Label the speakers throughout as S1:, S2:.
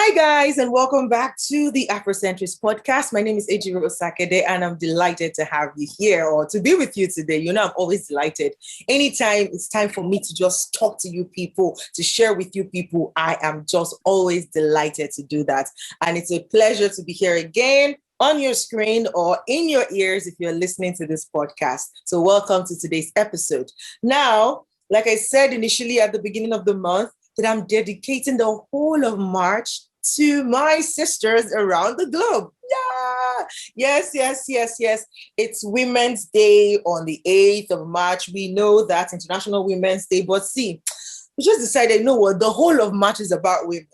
S1: Hi, guys, and welcome back to the Afrocentrist Podcast. My name is Ejiro Osakede, and I'm delighted to have you here or to be with you today. You know, I'm always delighted. Anytime it's time for me to just talk to you people, to share with you people, I am just always delighted to do that. And it's a pleasure to be here again on your screen or in your ears if you're listening to this podcast. So welcome to today's episode. Now, like I said initially at the beginning of the month, that I'm dedicating the whole of March to my sisters around the globe. Yeah. Yes. It's Women's Day on the 8th of March. We know that International Women's Day, but see, we just decided, you know what, the whole of March is about women.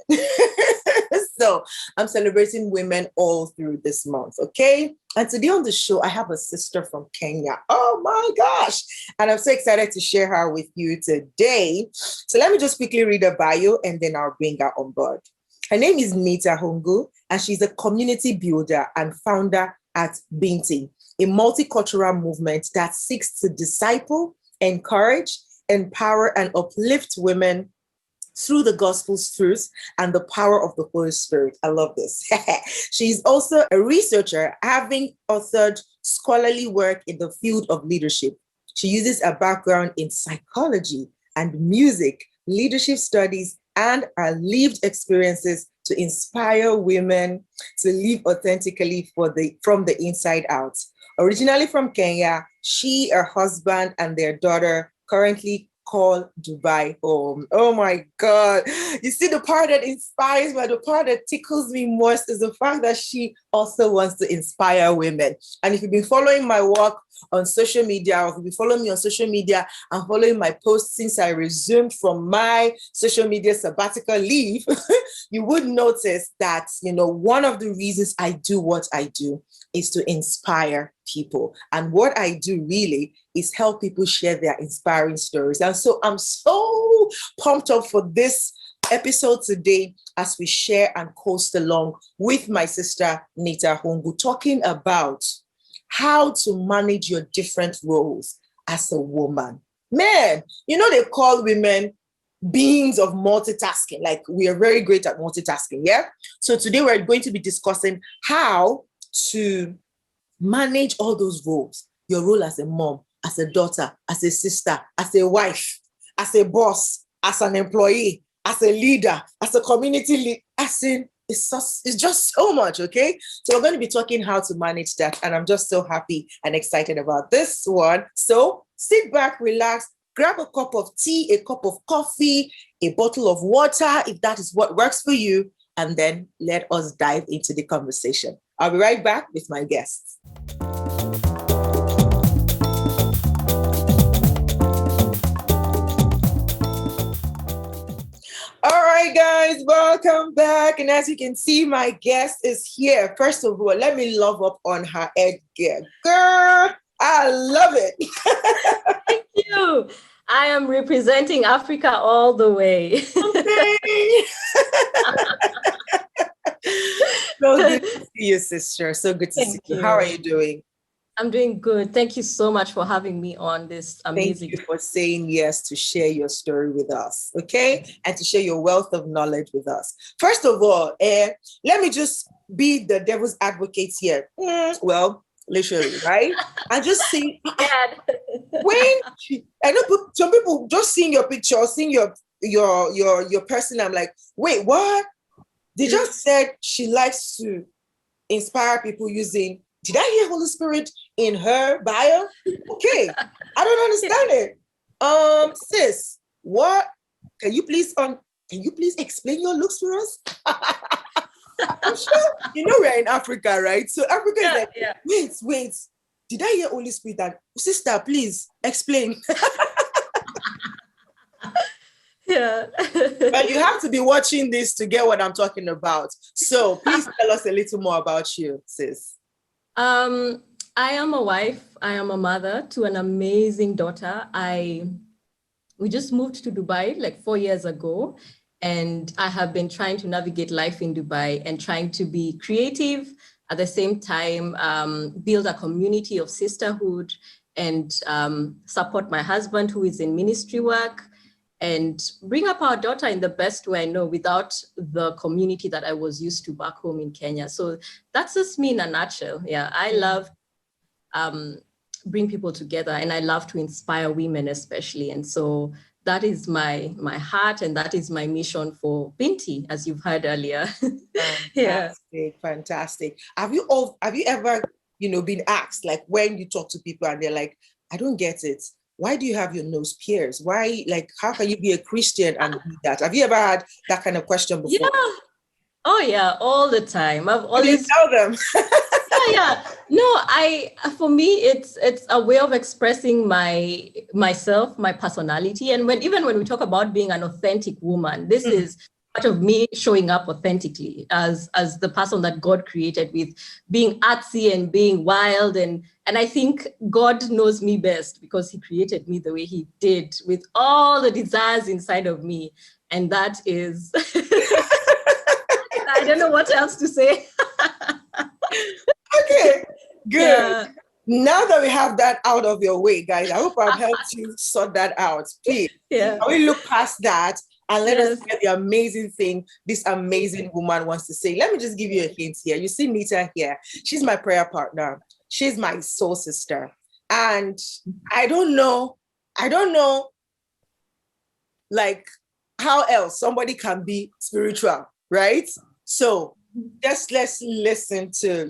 S1: So I'm celebrating women all through this month, okay? And today on the show, I have a sister from Kenya. Oh my gosh. And I'm so excited to share her with you today. So let me just quickly read her bio and then I'll bring her on board. Her name is Nita Hungu, and she's a community builder and founder at Binti, a multicultural movement that seeks to disciple, encourage, empower, and uplift women through the gospel's truth and the power of the Holy Spirit. I love this. She's also a researcher, having authored scholarly work in the field of leadership. She uses a background in psychology and music, leadership studies, and her lived experiences to inspire women to live authentically from the inside out. Originally from Kenya, she, her husband, and their daughter currently call Dubai home. Oh my God. You see, the part that inspires me, the part that tickles me most is the fact that she also wants to inspire women. And if you've been following my work on social media, or if you've been following me on social media and following my posts since I resumed from my social media sabbatical leave, you would notice that, you know, one of the reasons I do what I do is to inspire people. And what I do really is help people share their inspiring stories. And so I'm so pumped up for this episode today as we share and coast along with my sister, Nita Hungu, talking about how to manage your different roles as a woman. Man, you know, they call women beings of multitasking. Like, we are very great at multitasking, yeah? So today we're going to be discussing how to manage all those roles. Your role as a mom, as a daughter, as a sister, as a wife, as a boss, as an employee, as a leader, as a community leader, it's just so much, okay? So we're going to be talking how to manage that. And I'm just so happy and excited about this one. So sit back, relax, grab a cup of tea, a cup of coffee, a bottle of water, if that is what works for you. And then let us dive into the conversation. I'll be right back with my guests. All right, guys, welcome back. And as you can see, my guest is here. First of all, let me love up on her headgear. Girl, I love it.
S2: Thank you. I am representing Africa all the way.
S1: Okay. So good to see you, sister. So good to see you. How are you doing?
S2: I'm doing good. Thank you so much for having me on this amazing.
S1: Thank you for saying yes to share your story with us, okay? And to share your wealth of knowledge with us. First of all, let me just be the devil's advocate here. Well, literally, right? And just see I know some people just seeing your picture or seeing your person. I'm like, wait, what? They just said she likes to inspire people using. Did I hear Holy Spirit in her bio? Okay, I don't understand it. Sis, what? Can you please explain your looks for us? I'm sure you know we're in Africa, right? So Africa is like, wait. Did I hear Holy Spirit? That sister, please explain.
S2: Yeah.
S1: But you have to be watching this to get what I'm talking about. So please tell us a little more about you, sis.
S2: I am a wife. I am a mother to an amazing daughter. We just moved to Dubai like 4 years ago, and I have been trying to navigate life in Dubai and trying to be creative at the same time, build a community of sisterhood and support my husband who is in ministry work. and bring up our daughter in the best way I know without the community that I was used to back home in Kenya. So that's just me in a nutshell. Yeah, I love bring people together, and I love to inspire women especially. And so that is my heart, and that is my mission for Binti, as you've heard earlier.
S1: Fantastic. Have you ever, been asked, like, when you talk to people and they're like, I don't get it. Why do you have your nose pierced? Why, like, how can you be a Christian and do that? Have you ever had that kind of question before?
S2: Yeah. Oh yeah, all the time. I've always
S1: tell them.
S2: Yeah. No, for me, it's a way of expressing myself, my personality. And when we talk about being an authentic woman, this is part of me showing up authentically as the person that God created, with being artsy and being wild. And I think God knows me best because he created me the way he did, with all the desires inside of me. And that is, I don't know what else to say.
S1: Okay, good. Yeah. Now that we have that out of your way, guys, I hope I've helped you sort that out. Please, can we look past that and let us get the amazing thing this amazing woman wants to say? Let me just give you a hint here. You see Nita here. She's my prayer partner. She's my soul sister. And I don't know, like, how else somebody can be spiritual, right? So let's listen to,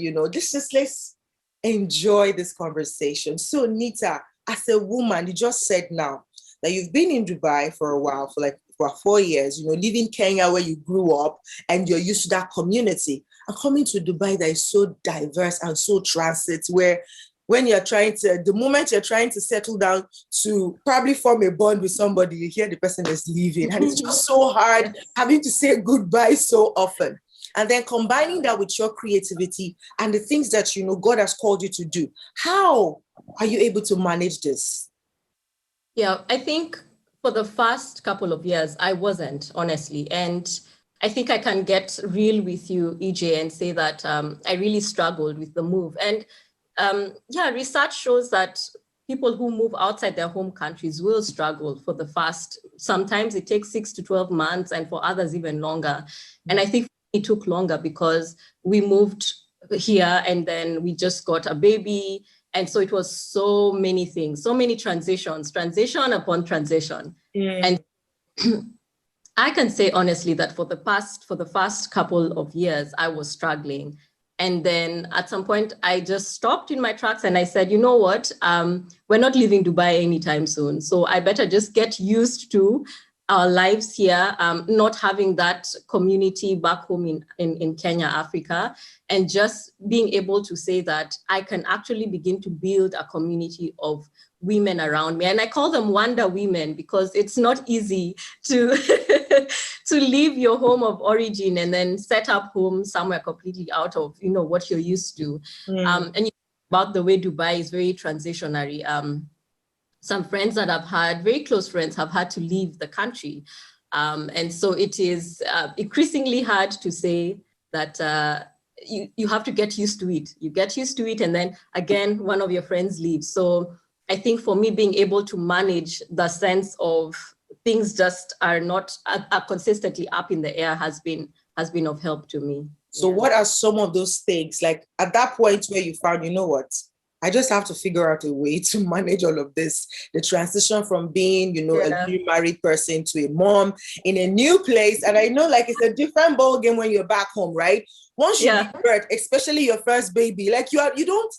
S1: let's enjoy this conversation. So Nita, as a woman, you just said now that you've been in Dubai for a while, for 4 years, living in Kenya where you grew up and you're used to that community, and coming to Dubai that is so diverse and so transit, where when the moment you're trying to settle down to probably form a bond with somebody, you hear the person is leaving, and it's just so hard having to say goodbye so often. And then combining that with your creativity and the things that, God has called you to do. How are you able to manage this?
S2: Yeah, I think for the first couple of years, I wasn't, honestly. And I think I can get real with you, EJ, and say that I really struggled with the move. And research shows that people who move outside their home countries will struggle for the first. Sometimes it takes 6 to 12 months, and for others even longer. And I think it took longer because we moved here and then we just got a baby. And so it was so many things, so many transition upon transition. And I can say honestly that for the first couple of years, I was struggling. And then at some point, I just stopped in my tracks and I said, you know what, we're not leaving Dubai anytime soon. So I better just get used to our lives here, not having that community back home in Kenya, Africa, and just being able to say that I can actually begin to build a community of women around me. And I call them Wonder Women because it's not easy to to leave your home of origin and then set up home somewhere completely out of what you're used to. And about the way Dubai is very transitionary. Some friends that I've had, very close friends, have had to leave the country. And so it is increasingly hard to say that you have to get used to it. You get used to it, and then again, one of your friends leaves. So I think for me, being able to manage the sense of things just are not are consistently up in the air has been of help to me.
S1: So what are some of those things, like at that point where you found, you know what, I just have to figure out a way to manage all of this, the transition from being, a newly married person to a mom in a new place. And I know, like, it's a different ball game when you're back home, right? Once you give birth, especially your first baby, like you don't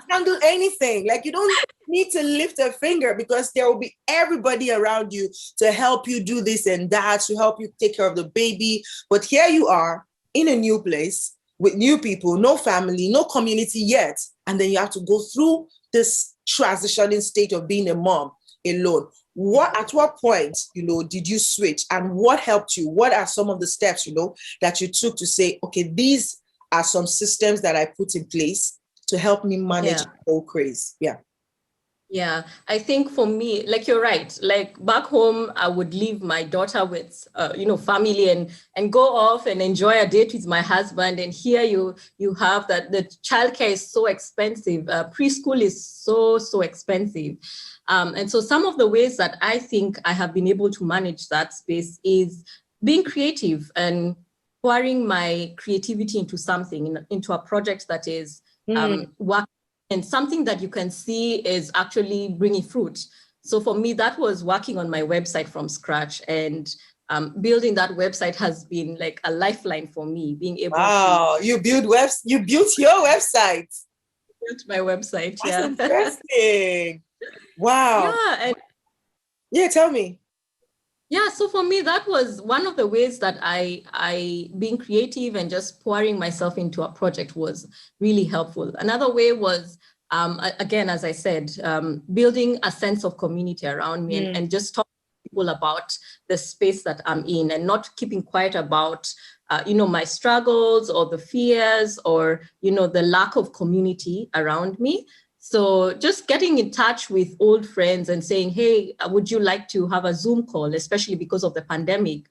S1: handle anything. Like, you don't need to lift a finger because there will be everybody around you to help you do this and that, to help you take care of the baby. But here you are in a new place with new people, no family, no community yet. And then you have to go through this transitioning state of being a mom alone. At what point, did you switch, and what helped you? What are some of the steps, that you took to say, okay, these are some systems that I put in place to help me manage the whole craze? Yeah.
S2: Yeah, I think for me, like you're right, like back home, I would leave my daughter with, family and go off and enjoy a date with my husband. And here you have that the childcare is so expensive. Preschool is so expensive. And so some of the ways that I think I have been able to manage that space is being creative and pouring my creativity into something, into a project that is work and something that you can see is actually bringing fruit. So for me, that was working on my website from scratch, and building that website has been like a lifeline for me, being able
S1: Wow,
S2: to
S1: you built your website.
S2: build my website.
S1: That's
S2: Yeah.
S1: interesting. Wow.
S2: Yeah. And
S1: Yeah, tell me.
S2: yeah, so for me, that was one of the ways that I being creative and just pouring myself into a project was really helpful. Another way was, again, as I said, building a sense of community around me and just talking to people about the space that I'm in and not keeping quiet about, my struggles or the fears or, the lack of community around me. So just getting in touch with old friends and saying, hey, would you like to have a Zoom call, especially because of the pandemic,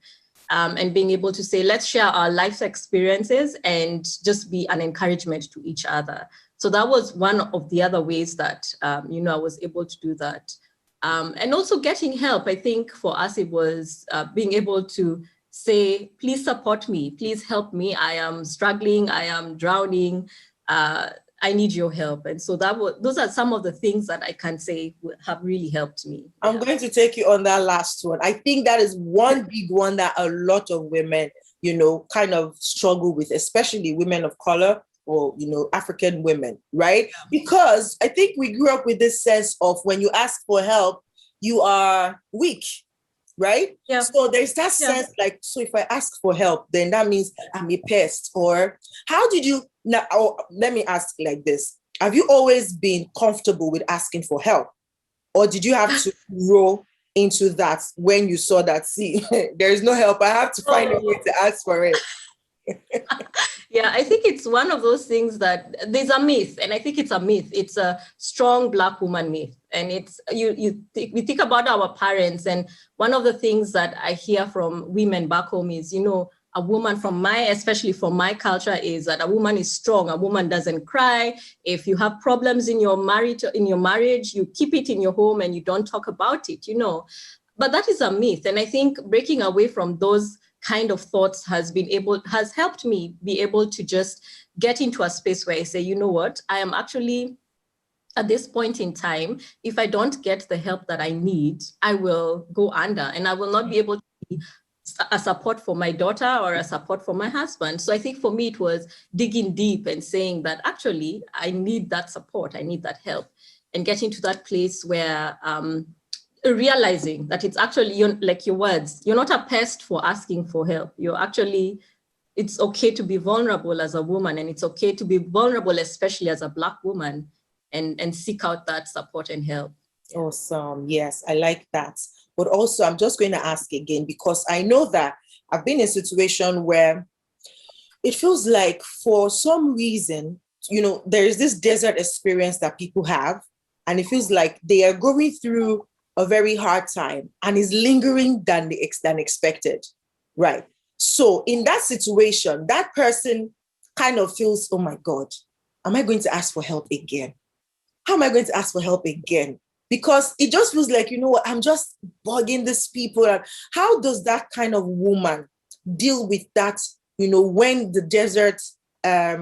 S2: and being able to say, let's share our life experiences and just be an encouragement to each other. So that was one of the other ways that, I was able to do that. And also getting help. I think for us, it was being able to say, please support me, please help me. I am struggling, I am drowning. I need your help. And so those are some of the things that I can say have really helped me.
S1: I'm going to take you on that last one. I think that is one big one that a lot of women, kind of struggle with, especially women of color or, African women, right? Yeah. Because I think we grew up with this sense of when you ask for help, you are weak, right? Yeah. So there's that sense like, so if I ask for help, then that means I'm a pest. Or how did you, now, let me ask like this. Have you always been comfortable with asking for help? Or did you have to grow into that when you saw that, see, there is no help, I have to find a way to ask for it?
S2: Yeah, I think it's one of those things that there's a myth, and I think it's a myth. It's a strong Black woman myth. And it's we think about our parents, and one of the things that I hear from women back home is, a woman especially from my culture, is that a woman is strong. A woman doesn't cry. If you have problems in your marriage, you keep it in your home and you don't talk about it, But that is a myth. And I think breaking away from those kind of thoughts has helped me be able to just get into a space where I say, you know what, I am actually at this point in time, if I don't get the help that I need, I will go under and I will not be able to be a support for my daughter or a support for my husband. So I think for me, it was digging deep and saying that actually I need that support, I need that help, and getting to that place where realizing that it's actually, like your words, you're not a pest for asking for help. It's okay to be vulnerable as a woman, and it's okay to be vulnerable, especially as a Black woman, and seek out that support and help.
S1: Awesome. Yes, I like that. But also, I'm just going to ask again, because I know that I've been in a situation where it feels like for some reason, there is this desert experience that people have, and it feels like they are going through a very hard time and is lingering than expected, right? So in that situation, that person kind of feels, oh my God, am I going to ask for help again? How am I going to ask for help again? Because it just feels like, I'm just bugging these people. And how does that kind of woman deal with that, when the desert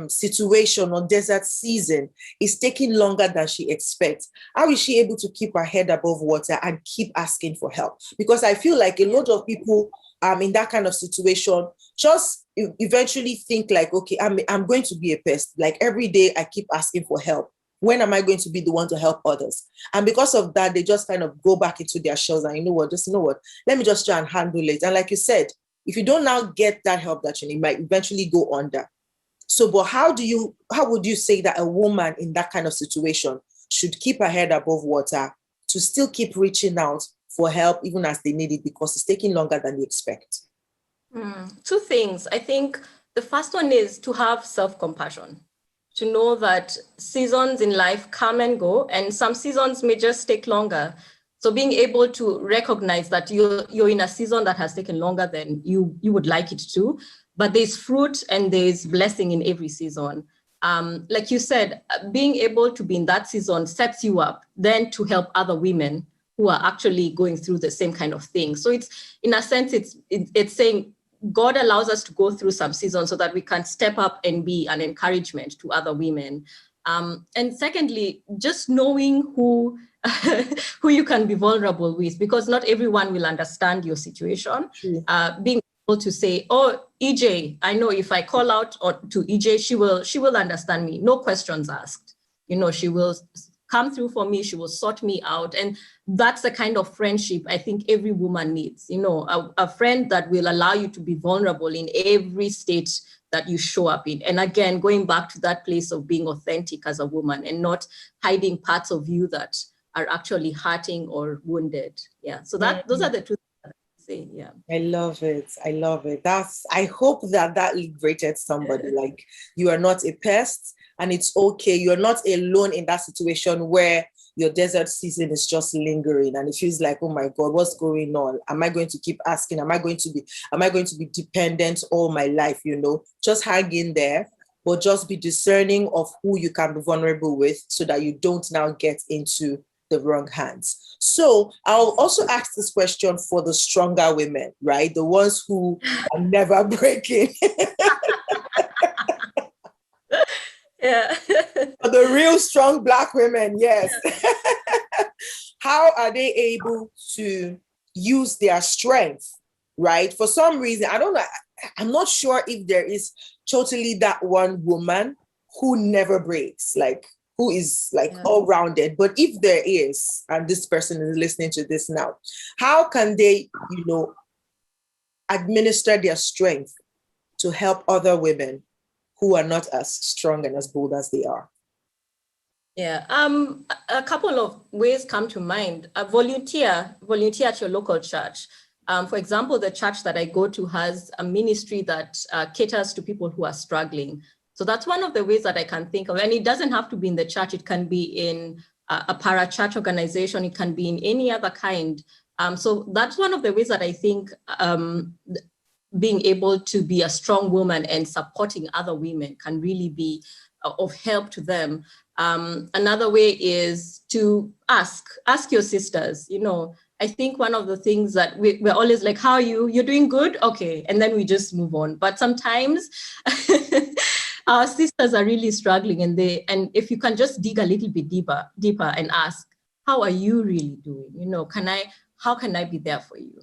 S1: situation or desert season is taking longer than she expects? How is she able to keep her head above water and keep asking for help? Because I feel like a lot of people in that kind of situation just eventually think like, okay, I'm going to be a pest. Like every day I keep asking for help. When am I going to be the one to help others? And because of that, they just kind of go back into their shells and let me just try and handle it. And like you said, if you don't now get that help that you need, you might eventually go under. So, but how would you say that a woman in that kind of situation should keep her head above water to still keep reaching out for help even as they need it, because it's taking longer than you expect?
S2: Two things. I think the first one is to have self-compassion. to know that seasons in life come and go, and some seasons may just take longer. So being able to recognize that you're in a season that has taken longer than you would like it to, but there's fruit and there's blessing in every season. Like you said, being able to be in that season sets you up then to help other women who are actually going through the same kind of thing. So it's, in a sense, it's saying God allows us to go through some seasons so that we can step up and be an encouragement to other women. And secondly, just knowing who you can be vulnerable with, because not everyone will understand your situation. Being able to say, oh, EJ, I know if I call out to EJ, she will understand me. No questions asked. She will come through for me. She will sort me out. And that's the kind of friendship I think every woman needs. A friend that will allow you to be vulnerable in every state that you show up in. And again, going back to that place of being authentic as a woman and not hiding parts of you that are actually hurting or wounded. Yeah. So those are the two things that I say. Yeah.
S1: I love it. I love it. I hope that liberated somebody. Like, you are not a pest and it's okay. You're not alone in that situation where your desert season is just lingering and it feels like, oh my God, what's going on? Am I going to keep asking? Am I going to be dependent all my life? Just hang in there, but just be discerning of who you can be vulnerable with so that you don't now get into the wrong hands. So I'll also ask this question for the stronger women, right? The ones who are never breaking.
S2: Yeah.
S1: The real strong Black women, yes. How are they able to use their strength, right? For some reason, I'm not sure if there is totally that one woman who never breaks, like who is like all-rounded. But if there is, and this person is listening to this now, how can they, administer their strength to help other women who are not as strong and as bold as they are?
S2: Yeah, a couple of ways come to mind. Volunteer at your local church. For example, the church that I go to has a ministry that caters to people who are struggling. So that's one of the ways that I can think of. And it doesn't have to be in the church. It can be in a para-church organization. It can be in any other kind. So that's one of the ways that I think being able to be a strong woman and supporting other women can really be of help to them. Another way is to ask your sisters. I think one of the things that we're always like, how are you? You're doing good? Okay. And then we just move on. But sometimes our sisters are really struggling, and if you can just dig a little bit deeper and ask, how are you really doing? How can I be there for you?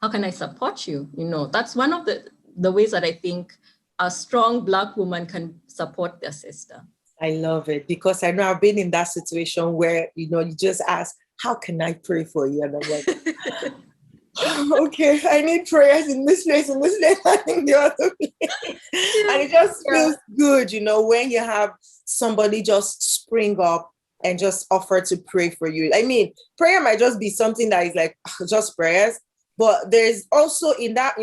S2: How can I support you? That's one of the ways that I think a strong Black woman can support their sister.
S1: I love it, because I know I've been in that situation where, you just ask, how can I pray for you? And I'm like, okay, I need prayers in this place, and the other place. And it just feels good, when you have somebody just spring up and just offer to pray for you. I mean, prayer might just be something that is like just prayers, but there's also in that,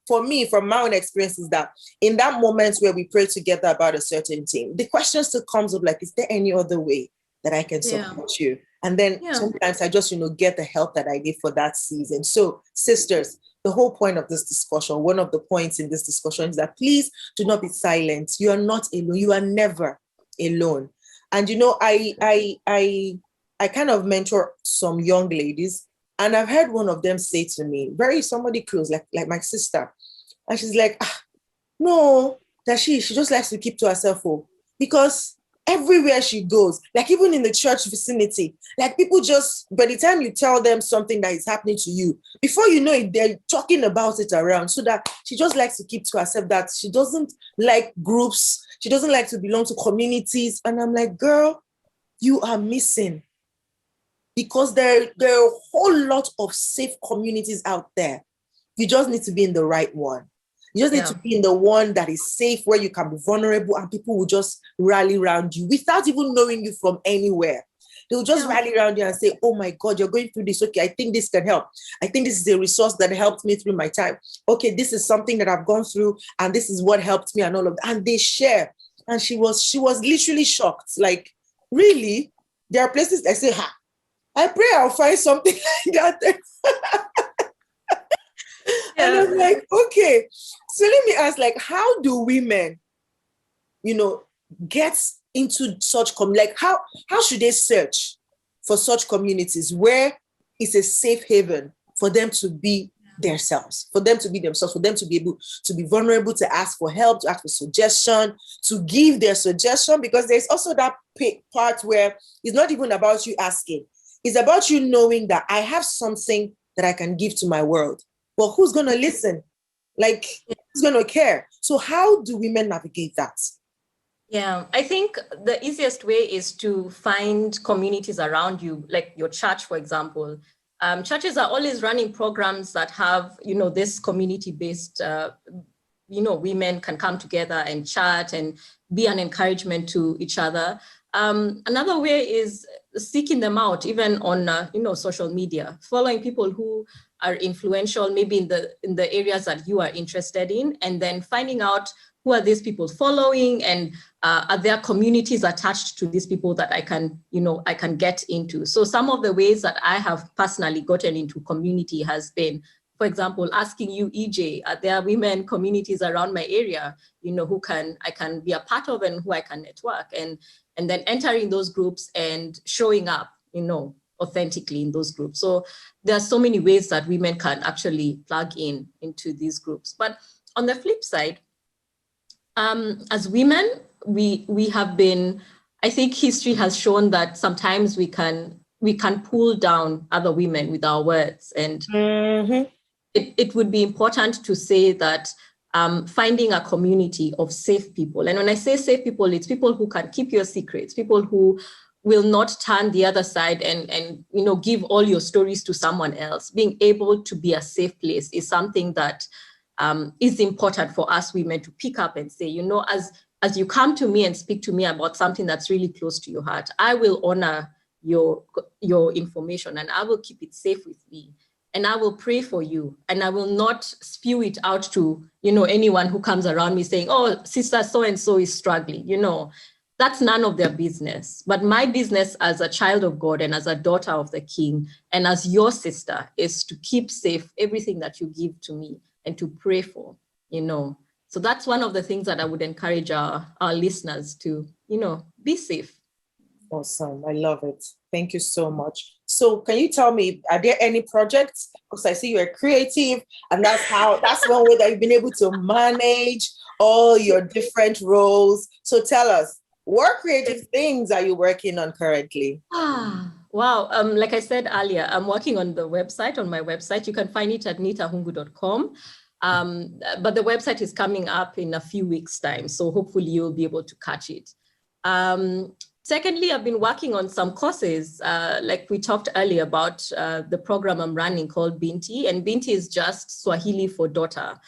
S1: for me, from my own experience, is that in that moment where we pray together about a certain thing, the question still comes up like, is there any other way that I can support you? And then sometimes I just, get the help that I need for that season. So sisters, the whole point of this discussion, one of the points in this discussion is that please do not be silent. You are not alone. You are never alone. And, I kind of mentor some young ladies, and I've heard one of them say to me, somebody close, like my sister. And she's like, no, that she just likes to keep to herself, because everywhere she goes, like even in the church vicinity, like people just, by the time you tell them something that is happening to you, before you know it, they're talking about it around. So that she just likes to keep to herself, that she doesn't like groups. She doesn't like to belong to communities. And I'm like, girl, you are missing. Because there are a whole lot of safe communities out there. You just need to be in the right one. You just need to be in the one that is safe, where you can be vulnerable and people will just rally around you without even knowing you from anywhere. They'll just rally around you and say, oh my God, you're going through this. Okay, I think this can help. I think this is a resource that helped me through my time. Okay, this is something that I've gone through and this is what helped me and all of that. And they share. And she was literally shocked. Like, really? There are places I say, ha, I pray I'll find something like that. And I'm like, okay. So let me ask, like, how do women, get into such like how should they search for such communities where it's a safe haven for them to be themselves, for them to be able to be vulnerable, to ask for help, to ask for suggestion, to give their suggestion? Because there's also that part where it's not even about you asking. It's about you knowing that I have something that I can give to my world. But who's going to listen? Like, who's going to care? So how do women navigate that?
S2: Yeah, I think the easiest way is to find communities around you, like your church, for example. Churches are always running programs that have, this community-based, women can come together and chat and be an encouragement to each other. Another way is seeking them out, even on, social media, following people who are influential, maybe in the areas that you are interested in, and then finding out who are these people following, and are there communities attached to these people that I can get into? So some of the ways that I have personally gotten into community has been, for example, asking you, EJ, are there women communities around my area, who I can be a part of and who I can network, and then entering those groups and showing up, authentically in those groups. So there are so many ways that women can actually plug into these groups. But on the flip side, as women, we have been, I think history has shown that sometimes we can pull down other women with our words. And it would be important to say that finding a community of safe people. And when I say safe people, it's people who can keep your secrets, people who will not turn the other side and give all your stories to someone else. Being able to be a safe place is something that is important for us women to pick up and say, as you come to me and speak to me about something that's really close to your heart, I will honor your information and I will keep it safe with me. And I will pray for you, and I will not spew it out to, anyone who comes around me saying, oh, sister so-and-so is struggling, That's none of their business. But my business as a child of God and as a daughter of the King and as your sister is to keep safe everything that you give to me and to pray for, So that's one of the things that I would encourage our listeners to, be safe.
S1: Awesome. I love it. Thank you so much. So can you tell me, are there any projects? Because I see you're creative, and that's one way that you've been able to manage all your different roles. So tell us, what creative things are you working on currently?
S2: Wow. Like I said earlier, I'm working on my website. You can find it at nitahungu.com. But the website is coming up in a few weeks' time. So hopefully you'll be able to catch it. Secondly, I've been working on some courses, like we talked earlier about the program I'm running called Binti, and Binti is just Swahili for daughter.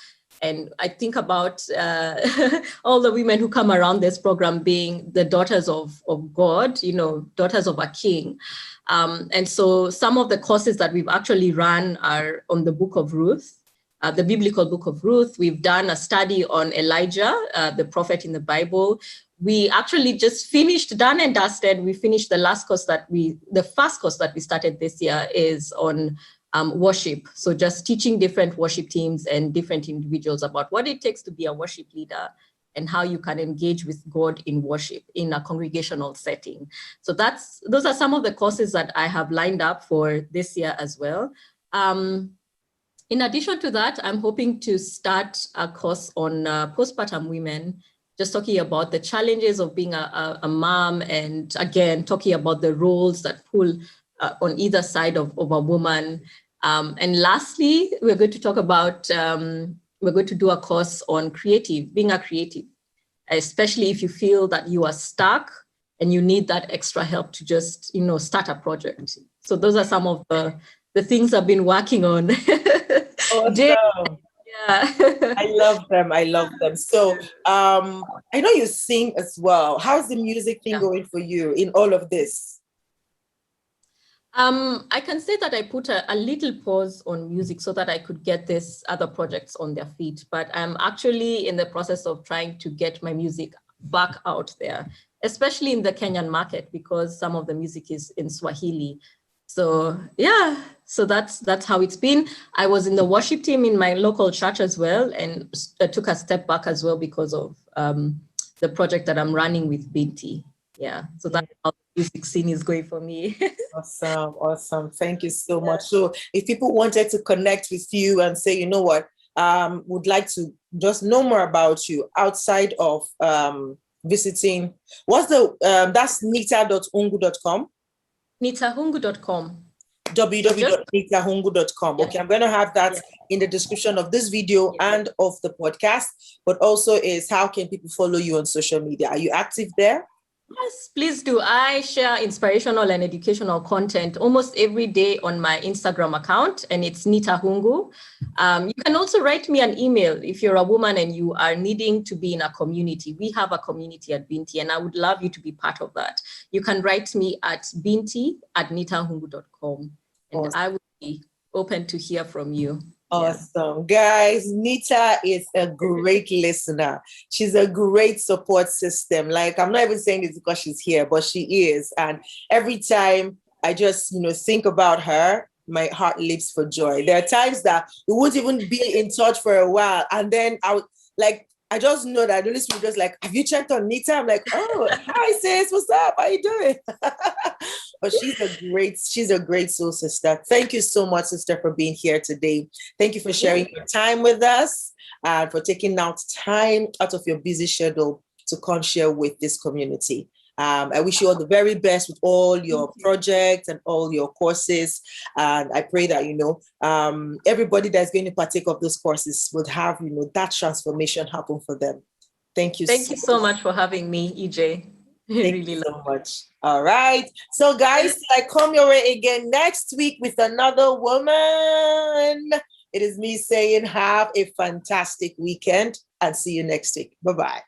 S2: And I think about all the women who come around this program being the daughters of God, daughters of a king. And so some of the courses that we've actually run are on the book of Ruth, the biblical book of Ruth. We've done a study on Elijah, the prophet in the Bible. We actually just done and dusted. We finished the first course that we started this year is on worship. So just teaching different worship teams and different individuals about what it takes to be a worship leader and how you can engage with God in worship in a congregational setting. So those are some of the courses that I have lined up for this year as well. In addition to that, I'm hoping to start a course on postpartum women, just talking about the challenges of being a mom, and again, talking about the roles that pull on either side of a woman. And lastly, we're going to talk about, we're going to do a course on being a creative, especially if you feel that you are stuck and you need that extra help to just, start a project. So those are some of the things I've been working on.
S1: Awesome. Yeah. I love them. So I know you sing as well. How's the music thing going for you in all of this?
S2: I can say that I put a little pause on music so that I could get these other projects on their feet, but I'm actually in the process of trying to get my music back out there, especially in the Kenyan market, because some of the music is in Swahili. So yeah, so that's how it's been. I was in the worship team in my local church as well, and I took a step back as well because of the project that I'm running with Binti. Yeah, so that's how the music scene is going for me.
S1: Awesome. Thank you so much. So if people wanted to connect with you and say, you know what, would like to just know more about you outside of visiting, what's the, that's nita.hungu.com?
S2: NitaHungu.com.
S1: www.nitahungu.com.
S2: Yeah.
S1: Okay, I'm going to have that in the description of this video and of the podcast, but also is how can people follow you on social media? Are you active there?
S2: Yes, please do. I share inspirational and educational content almost every day on my Instagram account, and it's Nita Hungu. You can also write me an email if you're a woman and you are needing to be in a community. We have a community at Binti, and I would love you to be part of that. You can write me at binti@nitahungu.com, and awesome. I would be open to hear from you.
S1: Awesome. Guys, Nita is a great listener. She's a great support system. Like, I'm not even saying this because she's here, but she is. And every time I just, think about her, my heart leaps for joy. There are times that we won't even be in touch for a while. And then I just know that the Holy Spirit just like, have you checked on Nita? I'm like, oh, hi sis, what's up? How you doing? But she's a great soul sister. Thank you so much, sister, for being here today. Thank you for sharing your time with us and for taking out time out of your busy schedule to come share with this community. I wish you all the very best with all your projects and all your courses. And I pray that, everybody that's going to partake of those courses would have, that transformation happen for them. Thank you.
S2: Thank you so much for having me, EJ.
S1: Thank you so much. All right. So guys, I come your way again next week with another woman. It is me saying have a fantastic weekend and see you next week. Bye-bye.